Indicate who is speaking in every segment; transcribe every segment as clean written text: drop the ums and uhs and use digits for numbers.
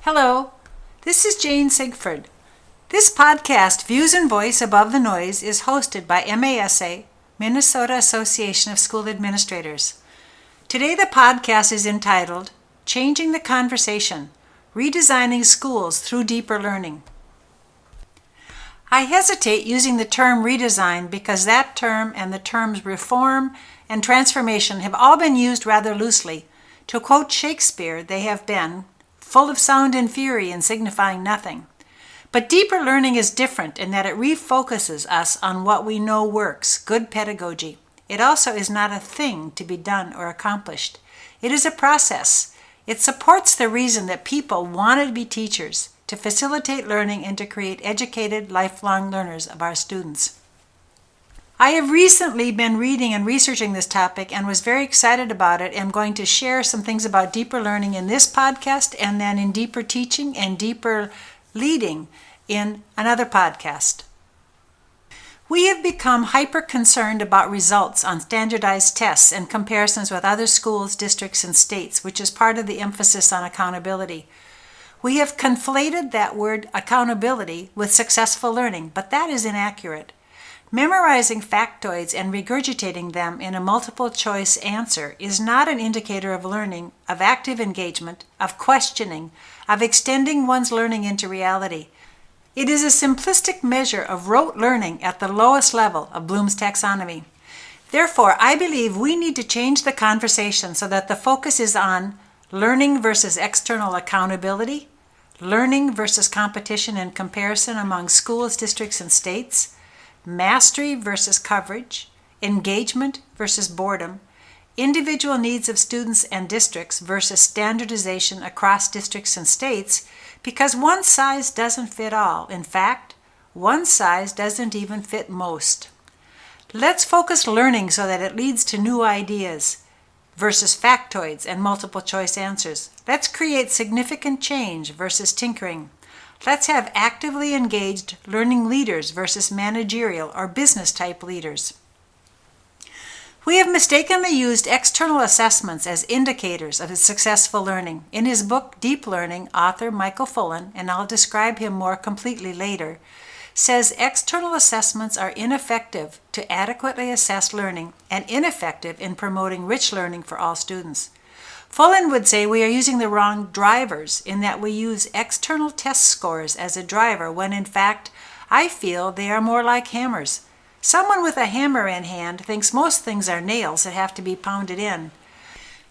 Speaker 1: Hello, this is Jane Sigford. This podcast, Views and Voice Above the Noise, is hosted by MASA, Minnesota Association of School Administrators. Today the podcast is entitled, Changing the Conversation, Redesigning Schools Through Deeper Learning. I hesitate using the term redesign because that term and the terms reform and transformation have all been used rather loosely. To quote Shakespeare, they have been full of sound and fury and signifying nothing. But deeper learning is different in that it refocuses us on what we know works, good pedagogy. It also is not a thing to be done or accomplished. It is a process. It supports the reason that people want to be teachers, to facilitate learning and to create educated, lifelong learners of our students. I have recently been reading and researching this topic and was very excited about it. I'm going to share some things about deeper learning in this podcast and then in deeper teaching and deeper leading in another podcast. We have become hyper-concerned about results on standardized tests and comparisons with other schools, districts, and states, which is part of the emphasis on accountability. We have conflated that word accountability with successful learning, but that is inaccurate. Memorizing factoids and regurgitating them in a multiple-choice answer is not an indicator of learning, of active engagement, of questioning, of extending one's learning into reality. It is a simplistic measure of rote learning at the lowest level of Bloom's taxonomy. Therefore, I believe we need to change the conversation so that the focus is on learning versus external accountability, learning versus competition and comparison among schools, districts, and states, mastery versus coverage, engagement versus boredom, individual needs of students and districts versus standardization across districts and states, because one size doesn't fit all. In fact, one size doesn't even fit most. Let's focus learning so that it leads to new ideas versus factoids and multiple choice answers. Let's create significant change versus tinkering. Let's have actively engaged learning leaders versus managerial or business-type leaders. We have mistakenly used external assessments as indicators of successful learning. In his book, Deep Learning, author Michael Fullan, and I'll describe him more completely later, says external assessments are ineffective to adequately assess learning and ineffective in promoting rich learning for all students. Fullan would say we are using the wrong drivers in that we use external test scores as a driver when in fact I feel they are more like hammers. Someone with a hammer in hand thinks most things are nails that have to be pounded in.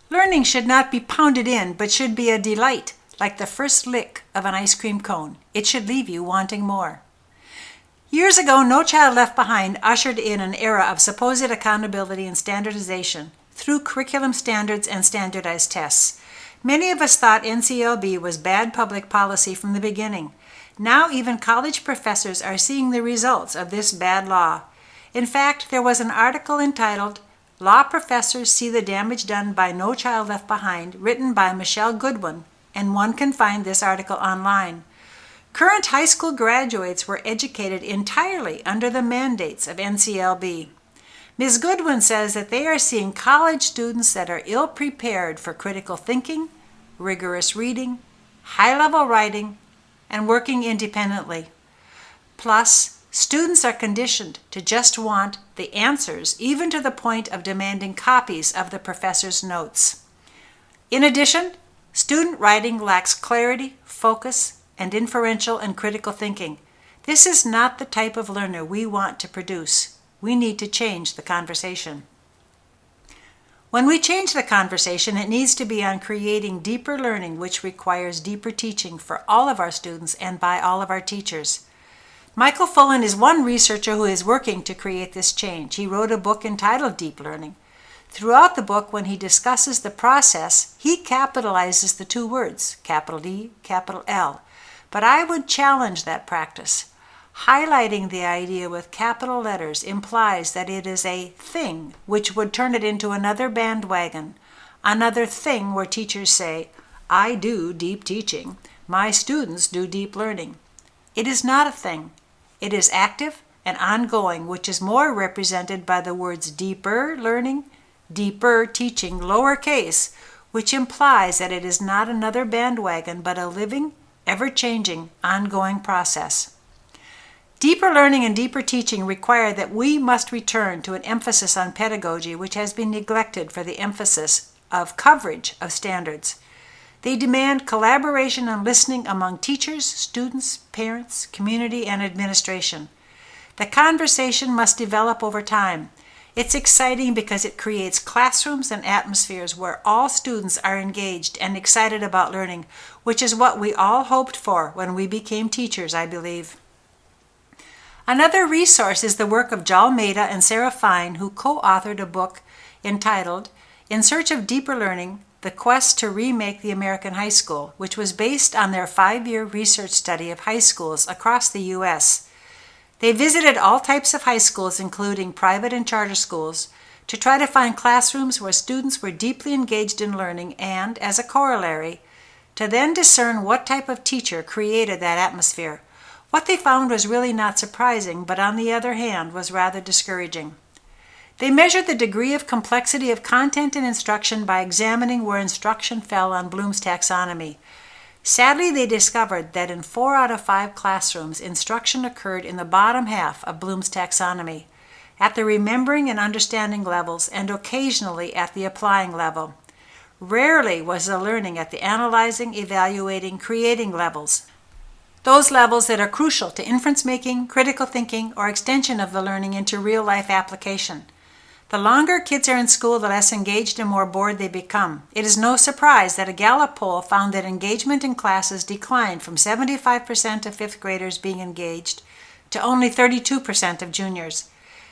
Speaker 1: Learning should not be pounded in but should be a delight, like the first lick of an ice cream cone. It should leave you wanting more. Years ago, No Child Left Behind ushered in an era of supposed accountability and standardization through curriculum standards and standardized tests. Many of us thought NCLB was bad public policy from the beginning. Now even college professors are seeing the results of this bad law. In fact, there was an article entitled, Law Professors See the Damage Done by No Child Left Behind, written by Michelle Goodwin, and one can find this article online. Current high school graduates were educated entirely under the mandates of NCLB. Ms. Goodwin says that they are seeing college students that are ill-prepared for critical thinking, rigorous reading, high-level writing, and working independently. Plus, students are conditioned to just want the answers, even to the point of demanding copies of the professor's notes. In addition, student writing lacks clarity, focus, and inferential and critical thinking. This is not the type of learner we want to produce. We need to change the conversation. When we change the conversation, it needs to be on creating deeper learning, which requires deeper teaching for all of our students and by all of our teachers. Michael Fullan is one researcher who is working to create this change. He wrote a book entitled Deep Learning. Throughout the book, when he discusses the process, he capitalizes the two words, capital D, capital L. But I would challenge that practice. Highlighting the idea with capital letters implies that it is a thing, which would turn it into another bandwagon, another thing where teachers say, I do deep teaching, my students do deep learning. It is not a thing. It is active and ongoing, which is more represented by the words deeper learning, deeper teaching, lowercase, which implies that it is not another bandwagon but a living, ever-changing, ongoing process. Deeper learning and deeper teaching require that we must return to an emphasis on pedagogy which has been neglected for the emphasis of coverage of standards. They demand collaboration and listening among teachers, students, parents, community, and administration. The conversation must develop over time. It's exciting because it creates classrooms and atmospheres where all students are engaged and excited about learning, which is what we all hoped for when we became teachers, I believe. Another resource is the work of Joel Maida and Sarah Fine, who co-authored a book entitled In Search of Deeper Learning, The Quest to Remake the American High School, which was based on their 5-year research study of high schools across the U.S. They visited all types of high schools, including private and charter schools, to try to find classrooms where students were deeply engaged in learning and, as a corollary, to then discern what type of teacher created that atmosphere. What they found was really not surprising, but on the other hand was rather discouraging. They measured the degree of complexity of content and instruction by examining where instruction fell on Bloom's taxonomy. Sadly, they discovered that in 4 out of 5 classrooms, instruction occurred in the bottom half of Bloom's taxonomy, at the remembering and understanding levels, and occasionally at the applying level. Rarely was the learning at the analyzing, evaluating, creating levels. Those levels that are crucial to inference making, critical thinking, or extension of the learning into real-life application. The longer kids are in school, the less engaged and more bored they become. It is no surprise that a Gallup poll found that engagement in classes declined from 75% of 5th graders being engaged to only 32% of juniors.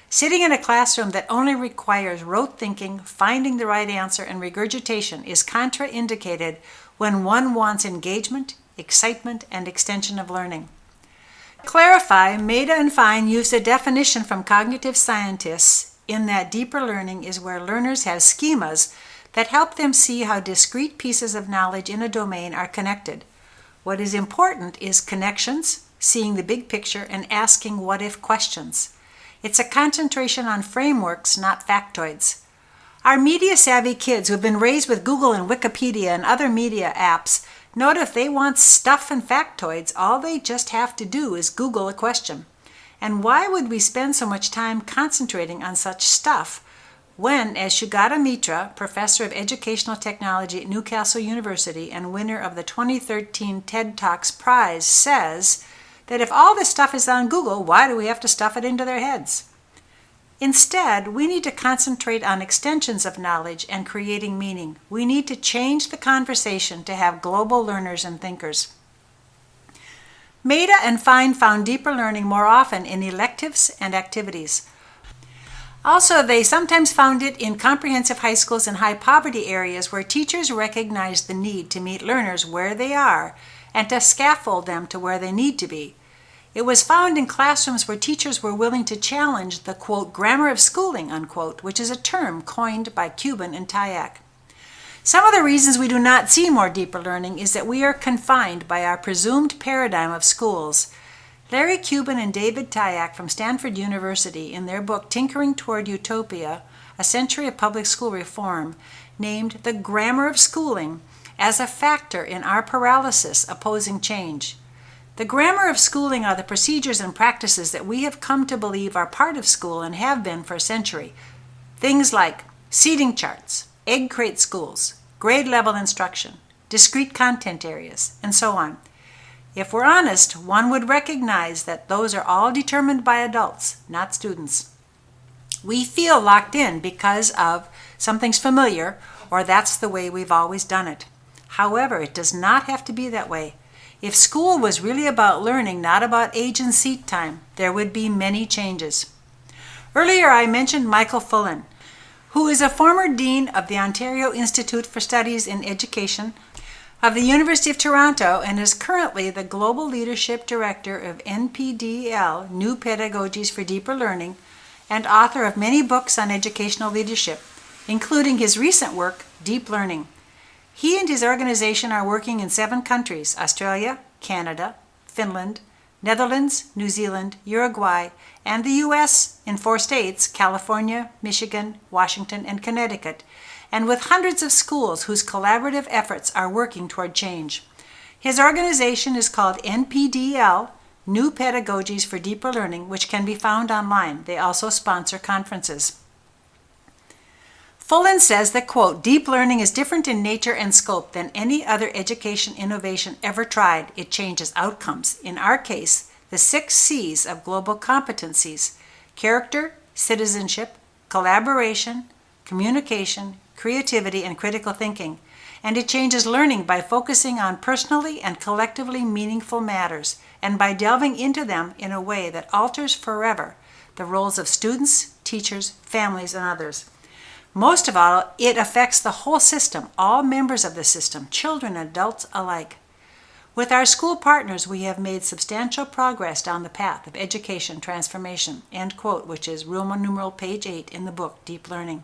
Speaker 1: Sitting in a classroom that only requires rote thinking, finding the right answer, and regurgitation is contraindicated when one wants engagement, excitement, and extension of learning. To clarify, Maida and Fine used a definition from cognitive scientists in that deeper learning is where learners have schemas that help them see how discrete pieces of knowledge in a domain are connected. What is important is connections, seeing the big picture, and asking what-if questions. It's a concentration on frameworks, not factoids. Our media-savvy kids who have been raised with Google and Wikipedia and other media apps note if they want stuff and factoids, all they just have to do is Google a question. And why would we spend so much time concentrating on such stuff when, as Sugata Mitra, professor of educational technology at Newcastle University and winner of the 2013 TED Talks Prize, says that if all this stuff is on Google, why do we have to stuff it into their heads? Instead, we need to concentrate on extensions of knowledge and creating meaning. We need to change the conversation to have global learners and thinkers. Maida and Fine found deeper learning more often in electives and activities. Also, they sometimes found it in comprehensive high schools in high poverty areas where teachers recognized the need to meet learners where they are and to scaffold them to where they need to be. It was found in classrooms where teachers were willing to challenge the, quote, grammar of schooling, unquote, which is a term coined by Cuban and Tayak. Some of the reasons we do not see more deeper learning is that we are confined by our presumed paradigm of schools. Larry Cuban and David Tayak from Stanford University, in their book Tinkering Toward Utopia, A Century of Public School Reform, named the grammar of schooling as a factor in our paralysis opposing change. The grammar of schooling are the procedures and practices that we have come to believe are part of school and have been for a century. Things like seating charts, egg crate schools, grade level instruction, discrete content areas, and so on. If we're honest, one would recognize that those are all determined by adults, not students. We feel locked in because of something's familiar, or that's the way we've always done it. However, it does not have to be that way. If school was really about learning, not about age and seat time, there would be many changes. Earlier I mentioned Michael Fullan, who is a former dean of the Ontario Institute for Studies in Education of the University of Toronto and is currently the Global Leadership Director of NPDL, New Pedagogies for Deeper Learning, and author of many books on educational leadership, including his recent work, Deep Learning. He and his organization are working in 7 countries: Australia, Canada, Finland, Netherlands, New Zealand, Uruguay, and the U.S. in 4 states, California, Michigan, Washington, and Connecticut, and with hundreds of schools whose collaborative efforts are working toward change. His organization is called NPDL, New Pedagogies for Deeper Learning, which can be found online. They also sponsor conferences. Fullen says that, quote, deep learning is different in nature and scope than any other education innovation ever tried. It changes outcomes. In our case, the 6 C's of global competencies: character, citizenship, collaboration, communication, creativity, and critical thinking. And it changes learning by focusing on personally and collectively meaningful matters, and by delving into them in a way that alters forever the roles of students, teachers, families, and others. Most of all, it affects the whole system, all members of the system, children and adults alike. With our school partners, we have made substantial progress down the path of education transformation, end quote, which is Roman numeral page 8 in the book, Deep Learning.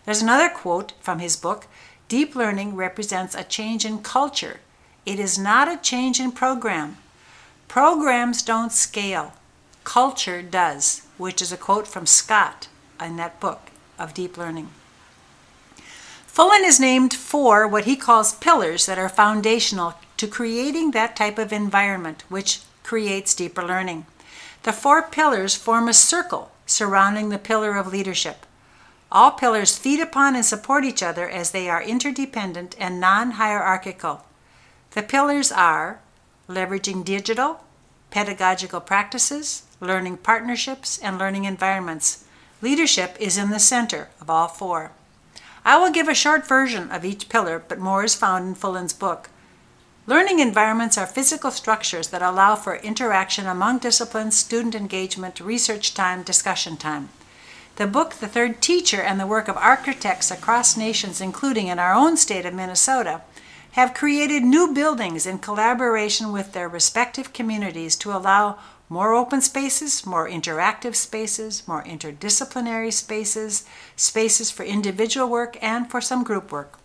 Speaker 1: There's another quote from his book: deep learning represents a change in culture. It is not a change in program. Programs don't scale. Culture does, which is a quote from Scott in that book of Deep Learning. Fullen is named 4 what he calls pillars that are foundational to creating that type of environment which creates deeper learning. The 4 pillars form a circle surrounding the pillar of leadership. All pillars feed upon and support each other as they are interdependent and non-hierarchical. The pillars are leveraging digital, pedagogical practices, learning partnerships, and learning environments. Leadership is in the center of all 4. I will give a short version of each pillar, but more is found in Fullen's book. Learning environments are physical structures that allow for interaction among disciplines, student engagement, research time, discussion time. The book, The Third Teacher, and the work of architects across nations, including in our own state of Minnesota, have created new buildings in collaboration with their respective communities to allow more open spaces, more interactive spaces, more interdisciplinary spaces, spaces for individual work and for some group work.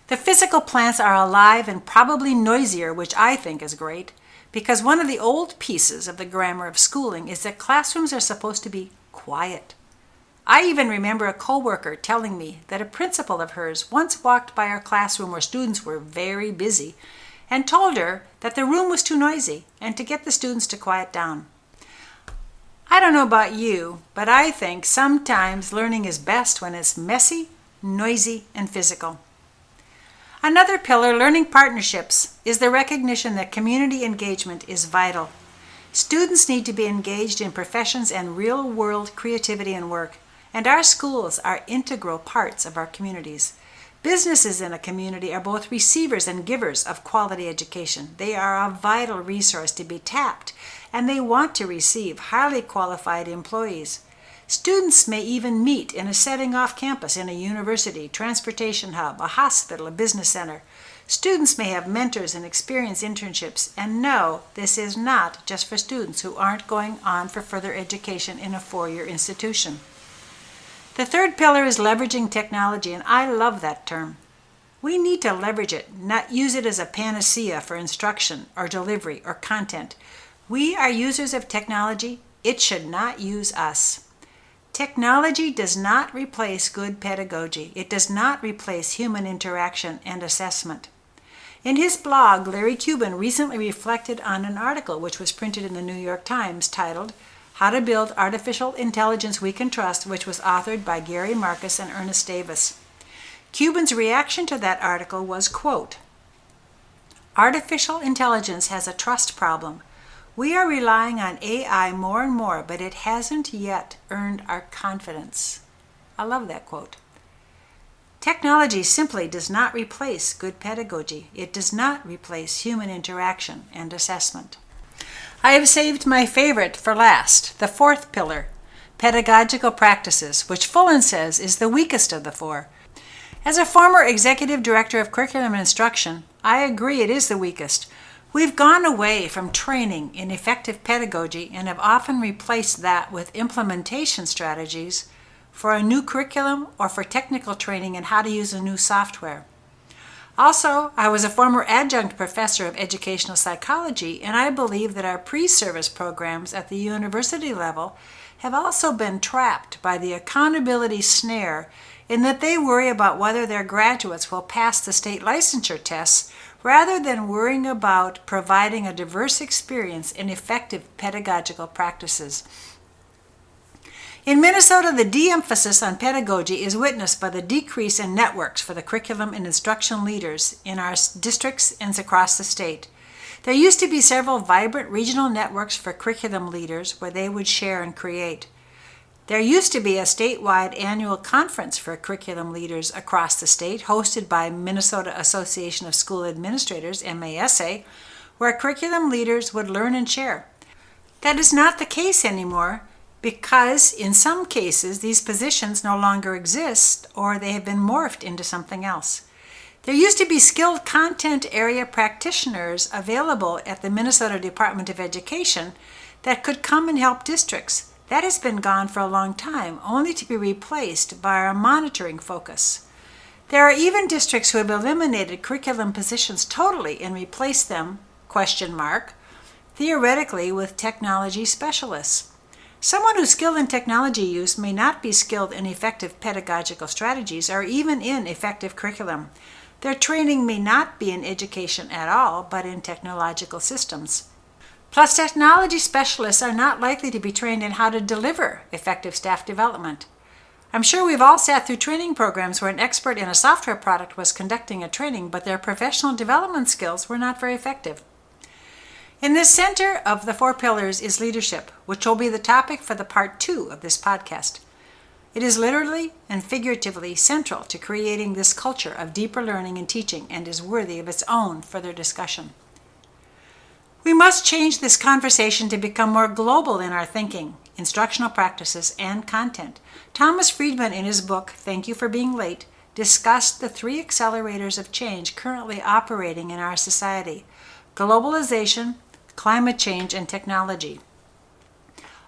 Speaker 1: The physical plants are alive and probably noisier, which I think is great, because one of the old pieces of the grammar of schooling is that classrooms are supposed to be quiet. I even remember a coworker telling me that a principal of hers once walked by our classroom where students were very busy and told her that the room was too noisy and to get the students to quiet down. I don't know about you, but I think sometimes learning is best when it's messy, noisy, and physical. Another pillar, learning partnerships, is the recognition that community engagement is vital. Students need to be engaged in professions and real-world creativity and work, and our schools are integral parts of our communities. Businesses in a community are both receivers and givers of quality education. They are a vital resource to be tapped, and they want to receive highly qualified employees. Students may even meet in a setting off campus in a university, transportation hub, a hospital, a business center. Students may have mentors and experience internships, and no, this is not just for students who aren't going on for further education in a 4-year institution. The third pillar is leveraging technology, and I love that term. We need to leverage it, not use it as a panacea for instruction or delivery or content. We are users of technology. It should not use us. Technology does not replace good pedagogy. It does not replace human interaction and assessment. In his blog, Larry Cuban recently reflected on an article which was printed in the New York Times titled How to Build Artificial Intelligence We Can Trust, which was authored by Gary Marcus and Ernest Davis. Cuban's reaction to that article was, quote, "Artificial intelligence has a trust problem. We are relying on AI more and more, but it hasn't yet earned our confidence." I love that quote. Technology simply does not replace good pedagogy. It does not replace human interaction and assessment. I have saved my favorite for last, the fourth pillar, pedagogical practices, which Fullen says is the weakest of the 4. As a former executive director of curriculum and instruction, I agree it is the weakest. We've gone away from training in effective pedagogy and have often replaced that with implementation strategies for a new curriculum or for technical training in how to use a new software. Also, I was a former adjunct professor of educational psychology, and I believe that our pre-service programs at the university level have also been trapped by the accountability snare in that they worry about whether their graduates will pass the state licensure tests rather than worrying about providing a diverse experience and effective pedagogical practices. In Minnesota, the de-emphasis on pedagogy is witnessed by the decrease in networks for the curriculum and instruction leaders in our districts and across the state. There used to be several vibrant regional networks for curriculum leaders where they would share and create. There used to be a statewide annual conference for curriculum leaders across the state, hosted by Minnesota Association of School Administrators, MASA, where curriculum leaders would learn and share. That is not the case anymore, because in some cases these positions no longer exist or they have been morphed into something else. There used to be skilled content area practitioners available at the Minnesota Department of Education that could come and help districts. That has been gone for a long time, only to be replaced by our monitoring focus. There are even districts who have eliminated curriculum positions totally and replaced them, theoretically, with technology specialists. Someone who's skilled in technology use may not be skilled in effective pedagogical strategies or even in effective curriculum. Their training may not be in education at all, but in technological systems. Plus, technology specialists are not likely to be trained in how to deliver effective staff development. I'm sure we've all sat through training programs where an expert in a software product was conducting a training, but their professional development skills were not very effective. In the center of the 4 pillars is leadership, which will be the topic for the part 2 of this podcast. It is literally and figuratively central to creating this culture of deeper learning and teaching and is worthy of its own further discussion. We must change this conversation to become more global in our thinking, instructional practices, and content. Thomas Friedman, in his book, Thank You for Being Late, discussed the 3 accelerators of change currently operating in our society: globalization, climate change, and technology.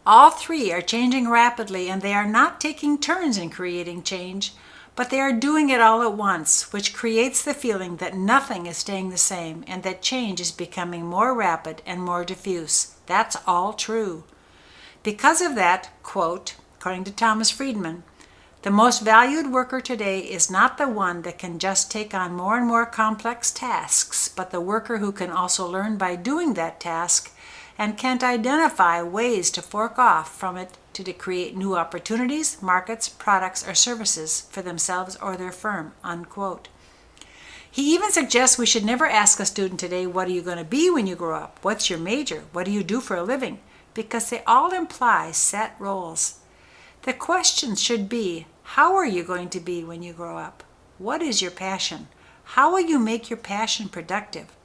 Speaker 1: All 3 are changing rapidly, and they are not taking turns in creating change, but they are doing it all at once, which creates the feeling that nothing is staying the same and that change is becoming more rapid and more diffuse. That's all true. Because of that, quote, according to Thomas Friedman, the most valued worker today is not the one that can just take on more and more complex tasks, but the worker who can also learn by doing that task and can identify ways to fork off from it to create new opportunities, markets, products, or services for themselves or their firm, unquote. He even suggests we should never ask a student today, what are you going to be when you grow up? What's your major? What do you do for a living? Because they all imply set roles. The question should be, how are you going to be when you grow up? What is your passion? How will you make your passion productive?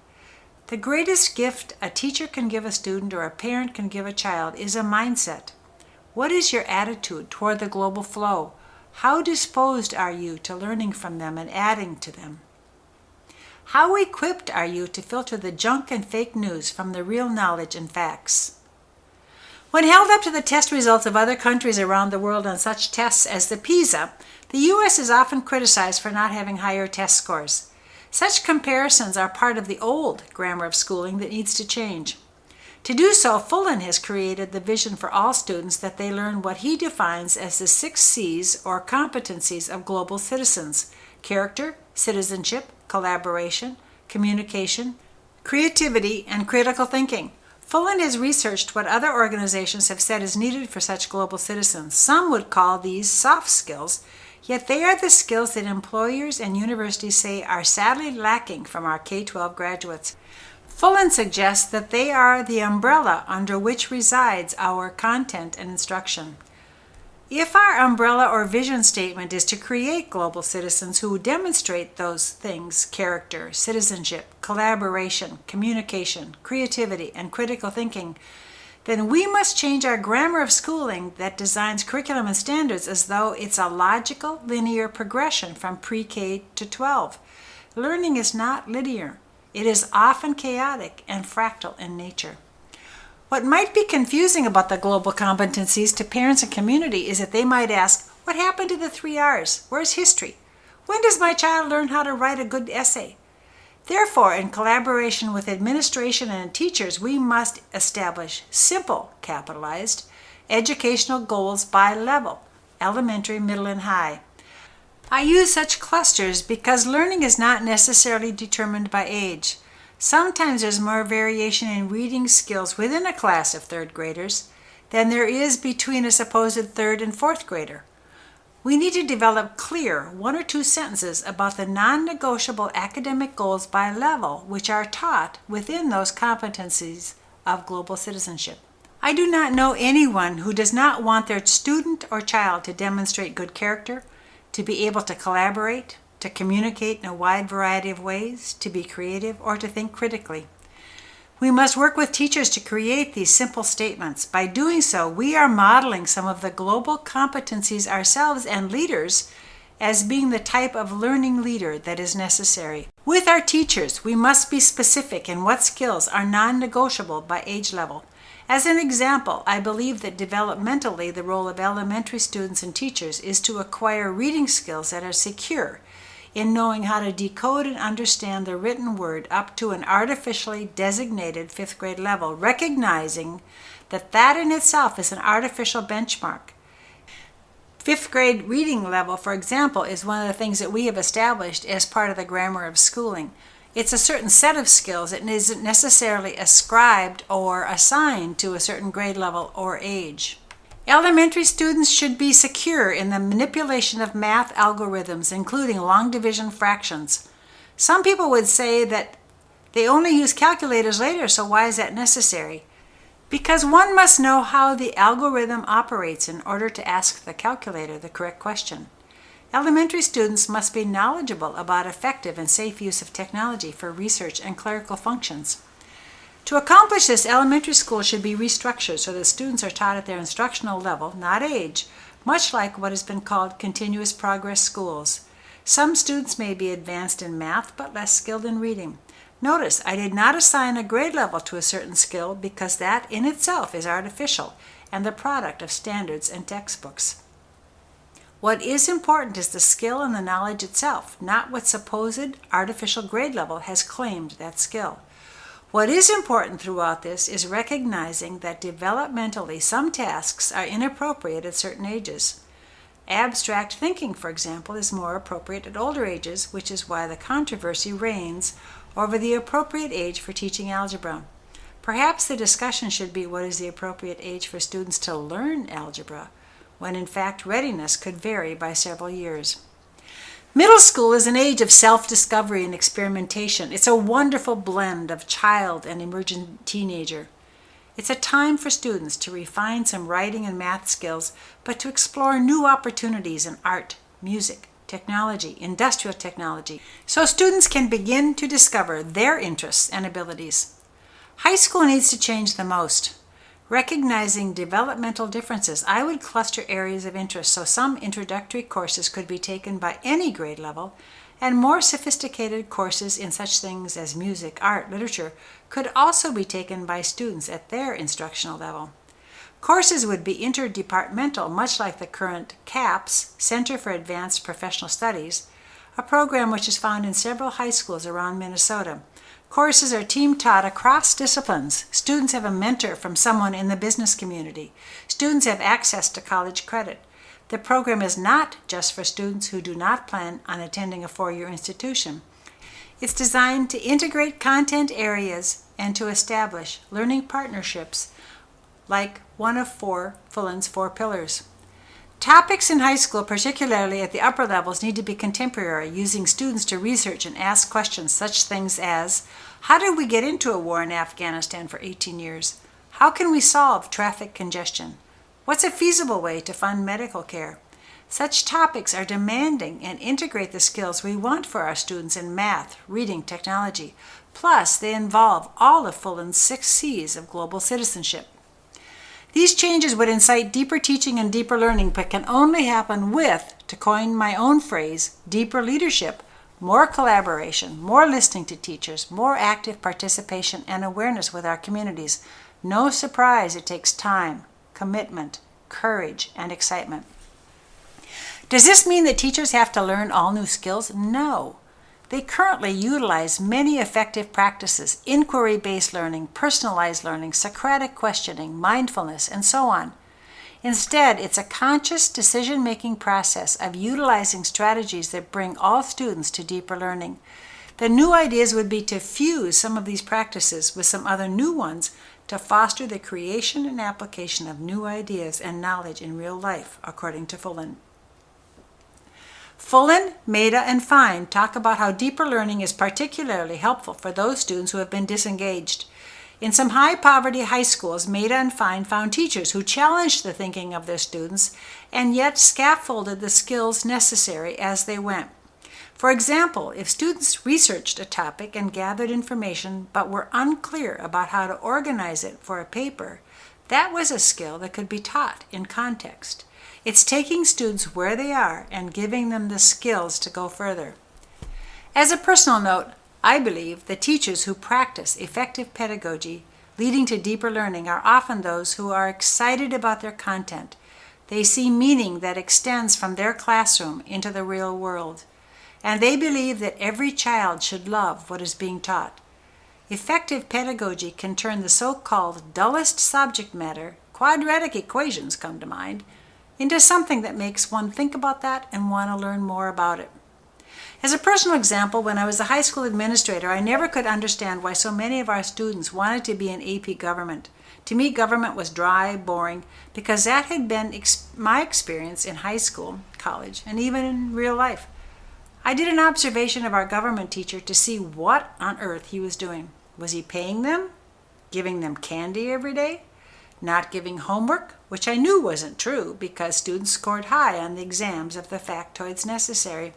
Speaker 1: The greatest gift a teacher can give a student or a parent can give a child is a mindset. What is your attitude toward the global flow? How disposed are you to learning from them and adding to them? How equipped are you to filter the junk and fake news from the real knowledge and facts? When held up to the test results of other countries around the world on such tests as the PISA, the U.S. is often criticized for not having higher test scores. Such comparisons are part of the old grammar of schooling that needs to change. To do so, Fullen has created the vision for all students that they learn what he defines as the 6 C's or competencies of global citizens: character, citizenship, collaboration, communication, creativity, and critical thinking. Fullen has researched what other organizations have said is needed for such global citizens. Some would call these soft skills, yet they are the skills that employers and universities say are sadly lacking from our K-12 graduates. Fullen suggests that they are the umbrella under which resides our content and instruction. If our umbrella or vision statement is to create global citizens who demonstrate those things: character, citizenship, collaboration, communication, creativity, and critical thinking, then we must change our grammar of schooling that designs curriculum and standards as though it's a logical, linear progression from pre-K to 12. Learning is not linear. It is often chaotic and fractal in nature. What might be confusing about the global competencies to parents and community is that they might ask, what happened to the 3 R's? Where's history? When does my child learn how to write a good essay? Therefore, in collaboration with administration and teachers, we must establish simple, capitalized, educational goals by level: elementary, middle, and high. I use such clusters because learning is not necessarily determined by age. Sometimes there's more variation in reading skills within a class of third graders than there is between a supposed third and fourth grader. We need to develop clear 1 or 2 sentences about the non-negotiable academic goals by level which are taught within those competencies of global citizenship. I do not know anyone who does not want their student or child to demonstrate good character, to be able to collaborate, to communicate in a wide variety of ways, to be creative, or to think critically. We must work with teachers to create these simple statements. By doing so, we are modeling some of the global competencies ourselves and leaders as being the type of learning leader that is necessary. With our teachers, we must be specific in what skills are non-negotiable by age level. As an example, I believe that developmentally the role of elementary students and teachers is to acquire reading skills that are secure in knowing how to decode and understand the written word up to an artificially designated 5th grade level, recognizing that that in itself is an artificial benchmark. 5th grade reading level, for example, is one of the things that we have established as part of the grammar of schooling. It's a certain set of skills. It isn't necessarily ascribed or assigned to a certain grade level or age. Elementary students should be secure in the manipulation of math algorithms, including long division fractions. Some people would say that they only use calculators later, so why is that necessary? Because one must know how the algorithm operates in order to ask the calculator the correct question. Elementary students must be knowledgeable about effective and safe use of technology for research and clerical functions. To accomplish this, elementary school should be restructured so that students are taught at their instructional level, not age, much like what has been called continuous progress schools. Some students may be advanced in math but less skilled in reading. Notice, I did not assign a grade level to a certain skill because that in itself is artificial and the product of standards and textbooks. What is important is the skill and the knowledge itself, not what supposed artificial grade level has claimed that skill. What is important throughout this is recognizing that developmentally some tasks are inappropriate at certain ages. Abstract thinking, for example, is more appropriate at older ages, which is why the controversy reigns over the appropriate age for teaching algebra. Perhaps the discussion should be what is the appropriate age for students to learn algebra, when in fact readiness could vary by several years. Middle school is an age of self-discovery and experimentation. It's a wonderful blend of child and emergent teenager. It's a time for students to refine some writing and math skills, but to explore new opportunities in art, music, technology, industrial technology, so students can begin to discover their interests and abilities. High school needs to change the most. Recognizing developmental differences, I would cluster areas of interest so some introductory courses could be taken by any grade level, and more sophisticated courses in such things as music, art, literature could also be taken by students at their instructional level. Courses would be interdepartmental, much like the current CAPS, Center for Advanced Professional Studies, a program which is found in several high schools around Minnesota. Courses are team-taught across disciplines. Students have a mentor from someone in the business community. Students have access to college credit. The program is not just for students who do not plan on attending a 4-year institution. It's designed to integrate content areas and to establish learning partnerships like one of Fullen's 4 pillars. Topics in high school, particularly at the upper levels, need to be contemporary, using students to research and ask questions such things as, how did we get into a war in Afghanistan for 18 years? How can we solve traffic congestion? What's a feasible way to fund medical care? Such topics are demanding and integrate the skills we want for our students in math, reading, technology. Plus, they involve all of Fullen's 6 C's of global citizenship. These changes would incite deeper teaching and deeper learning, but can only happen with, to coin my own phrase, deeper leadership, more collaboration, more listening to teachers, more active participation and awareness with our communities. No surprise, it takes time, commitment, courage, and excitement. Does this mean that teachers have to learn all new skills? No. They currently utilize many effective practices: inquiry-based learning, personalized learning, Socratic questioning, mindfulness, and so on. Instead, it's a conscious decision-making process of utilizing strategies that bring all students to deeper learning. The new ideas would be to fuse some of these practices with some other new ones to foster the creation and application of new ideas and knowledge in real life, according to Fullen. Fullen, Maida, and Fine talk about how deeper learning is particularly helpful for those students who have been disengaged. In some high-poverty high schools, Maida and Fine found teachers who challenged the thinking of their students and yet scaffolded the skills necessary as they went. For example, if students researched a topic and gathered information but were unclear about how to organize it for a paper, that was a skill that could be taught in context. It's taking students where they are and giving them the skills to go further. As a personal note, I believe the teachers who practice effective pedagogy leading to deeper learning are often those who are excited about their content. They see meaning that extends from their classroom into the real world. And they believe that every child should love what is being taught. Effective pedagogy can turn the so-called dullest subject matter, quadratic equations come to mind, into something that makes one think about that and want to learn more about it. As a personal example, when I was a high school administrator, I never could understand why so many of our students wanted to be in AP government. To me, government was dry, boring, because that had been my experience in high school, college, and even in real life. I did an observation of our government teacher to see what on earth he was doing. Was he paying them? Giving them candy every day? Not giving homework, which I knew wasn't true because students scored high on the exams of the factoids necessary.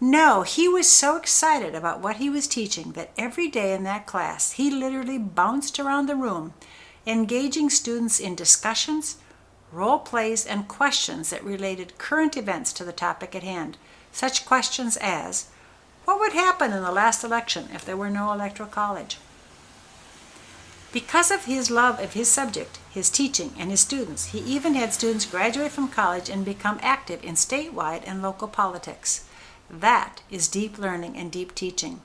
Speaker 1: No, he was so excited about what he was teaching that every day in that class he literally bounced around the room, engaging students in discussions, role plays, and questions that related current events to the topic at hand. Such questions as, what would happen in the last election if there were no electoral college? Because of his love of his subject, his teaching, and his students, he even had students graduate from college and become active in statewide and local politics. That is deep learning and deep teaching.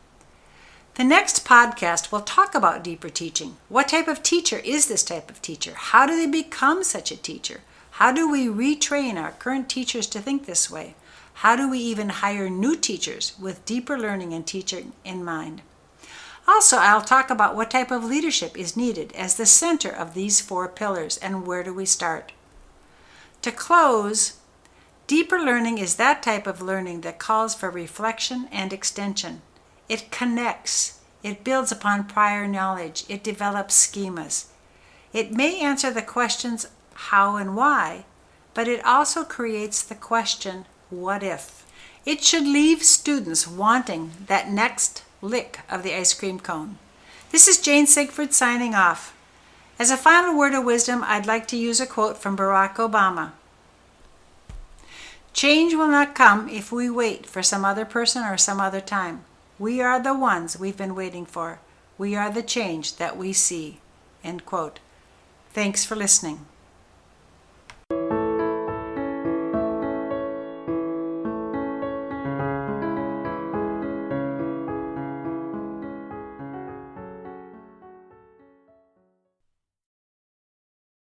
Speaker 1: The next podcast will talk about deeper teaching. What type of teacher is this type of teacher? How do they become such a teacher? How do we retrain our current teachers to think this way? How do we even hire new teachers with deeper learning and teaching in mind? Also, I'll talk about what type of leadership is needed as the center of these 4 pillars and where do we start. To close, deeper learning is that type of learning that calls for reflection and extension. It connects. It builds upon prior knowledge. It develops schemas. It may answer the questions how and why, but it also creates the question, what if? It should leave students wanting that next lick of the ice cream cone. This is Jane Sigford signing off. As a final word of wisdom, I'd like to use a quote from Barack Obama. Change will not come if we wait for some other person or some other time. We are the ones we've been waiting for. We are the change that we see. End quote. Thanks for listening.